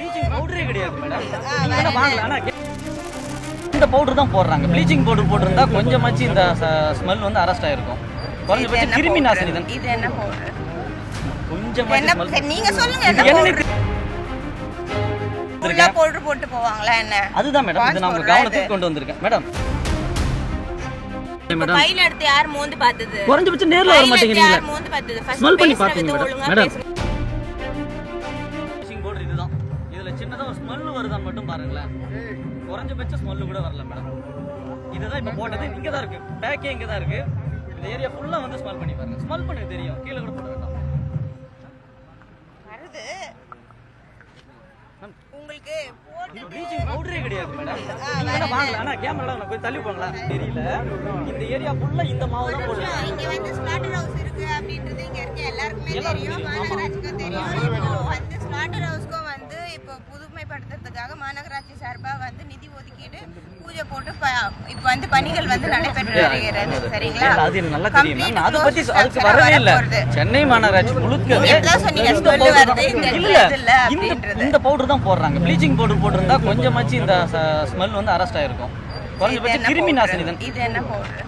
Bleaching பவுடரே கிடையாது madam. நீங்க வேணா வாங்கலாம். ஆனா இந்த பவுடர் தான் போடுறாங்க. ப்ளீச்சிங் பவுடர் போட்டிருந்தா கொஞ்சமாச்சு இந்த ஸ்மெல் வந்து அரெஸ்ட் ஆயிருக்கும். குறைஞ்சபட்சம் கிருமி நாசினி தான். இது என்ன பவுடர்? கொஞ்சமாச்சு ஸ்மெல். நீங்க சொல்லுங்க என்ன பவுடர்? உள்ள பவுடர் போட்டு போவாங்களா என்ன? அதுதான் மேடம். இது நான் உங்க கவனத்துக்கு கொண்டு வந்திருக்கேன் மேடம். மேடம் கையில எடுத்து யார் மோந்து பார்த்தது? குறைஞ்சபட்சம் நேர்ல வர மாட்டேங்கிறீங்க. யார் மோந்து பார்த்தது? ஸ்மெல் பண்ணி பாத்தீங்க மேடம். ப்ளீச்சிங் பவுடர் இதுதான். இதுல சின்னதா ஒரு ஸ்மெல் வருதா மட்டும் பாருங்களேன். குறைஞ்சபட்ச ஸ்மெல் கூட வரல மேடம். இதுதான் இப்ப போட்டது. இங்க தான் இருக்கு. பேக்கே இங்க தான் இருக்கு. இந்த ஏரியா ஃபுல்லா வந்து ஸ்மெல் பண்ணி பாருங்க. ஸ்மெல் பண்ணி தெரியும். கீழ கூட போட வேண்டாம். வருது. உங்களுக்கு போட்டு ப்ளீச்சிங் பவுடரே கிடையாது மேடம். நீங்க வேணா வாங்கலாம். ஆனா கேமரால நான் போய் தள்ளி போங்களா தெரியல. இந்த ஏரியா ஃபுல்லா இந்த மாவு தான் போடுறாங்க. இங்க வந்து ஸ்லாட்டர் ஹவுஸ் இருக்கு அப்படின்றது இங்க இருக்க எல்லாருக்குமே தெரியும். மாநகராட்சிக்கு தெரியும். இப்போ வந்து ஸ்லாட்டர் ஹவுஸ்க்கு வந்து இப்போ புதுமைப்படுத்துறதுக்காக மாநகராட்சி சார்பா வந்து நிதி ஒதுக்கீடு பூஜை போட்டு இப்போ வந்து பணிகள் வந்து நடைபெற்று வருகிறது. சரிங்களா? அது எனக்கு நல்லா தெரியும் மேம். அத பத்தி அதுக்கு வரவே இல்ல. சென்னை மாநகராட்சி முழுக்கவே சொன்னீங்க ஸ்மெல் வருது இல்ல இந்த பவுடர் தான் போடுறாங்க. ப்ளீச்சிங் பவுடர் போட்டிருந்தா கொஞ்சமாச்சு இந்த ஸ்மெல் வந்து அரெஸ்ட் ஆயிருக்கும். குறைஞ்சபட்சம் கிருமி நாசினி தான். இது என்ன பவுடர்?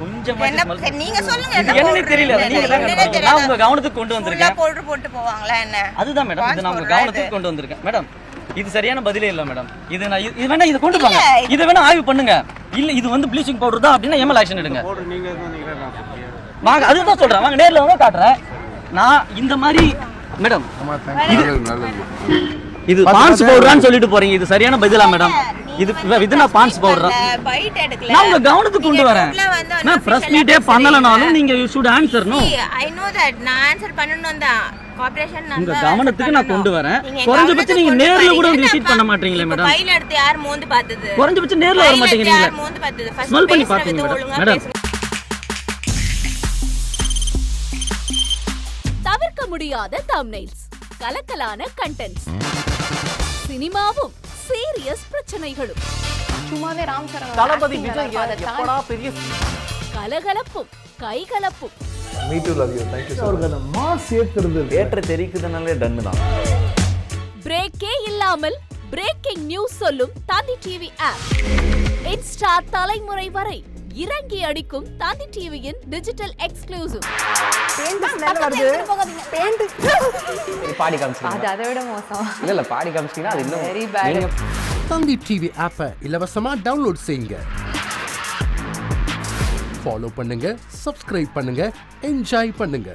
கொஞ்சமாச்சு ஸ்மெல். நீங்க சொல்லுங்க என்ன என்னன்னு தெரியல. நீங்க தான் நான் உங்க கவனத்துக்கு கொண்டு வந்திருக்கேன். பவுடர் போட்டு போவாங்களா என்ன? அதுதான் மேடம். இது நான் உங்க கவனத்துக்கு கொண்டு வந்திருக்கேன் மேடம். இது சரியான பதிலே இல்ல மேடம். இது நான் இது வேணா இது கொண்டு போங்க. இத வேணா ஆய்வு பண்ணுங்க. இல்ல இது வந்து ப்ளீச்சிங் பவுடர் தான் அப்படினா எம்எல் ஆக்ஷன் எடுங்க. வாங்க அதுதான் சொல்றேன். வாங்க நேர்ல வாங்க காட்டுறேன். நான் இந்த மாதிரி மேடம் இது பான்ஸ் பவுடர்னு சொல்லிட்டு போறீங்க. இது சரியான பதிலா மேடம்? இது நான் பான்ஸ் பவுடர் பைட் எடுக்கல. நான் உங்க கவனத்துக்கு கொண்டு வரேன். நான் பிரஸ் மீட்டே பண்ணலனாலும் நீங்க you should answer no. I know that நான் ஆன்சர் பண்ணனும் தான். கோஆபரேஷன் உங்க கவனத்துக்கு நான் கொண்டு வரேன். குறைஞ்சபட்சம் நீங்க நேர்ல கூட வந்து விசிட் பண்ண மாட்டீங்களே மேடம். கையில எடுத்து யார் மோந்து பார்த்தது? குறைஞ்சபட்சம் நேர்ல வர மாட்டேங்கிறீங்க. யார் மோந்து பார்த்தது? ஸ்மெல் பண்ணி பாத்தீங்க மேடம். தவிர்க்க முடியாத தம்ப்நெயில்ஸ், கலக்கலான கண்டென்ட்ஸ், சினிமாவும் சீரியஸ் பிரச்சனைகளும், சும்மாவே ராம் சரண் தளபதி விஜய் எப்படா பெரிய கலகலப்பும் கைகலப்பும், Me too, love you. Thank you so much. அவர்களை மாஸ் ஏத்துறது தியேட்டர் தெரிக்குதுனாலே டன்னு தான். பிரேக்கே இல்லாமல் பிரேக்கிங் நியூஸ் சொல்லும் தந்தி டிவி ஆப். இன்ஸ்டா தலைமுறை வரை இறங்கி அடிக்கும் தந்தி டிவியின் டிஜிட்டல் எக்ஸ்க்ளூசிவ். பாடி காமிச்சிங்க. அது அதை விட மோசம். இல்ல பாடி காமிச்சிங்கன்னா அது இன்னும் வெரி பேட். தந்தி டிவி ஆப்பை இலவசமா டவுன்லோட் செய்யுங்க. ஃபாலோ பண்ணுங்க, சப்ஸ்கிரைப் பண்ணுங்க, என்ஜாய் பண்ணுங்க.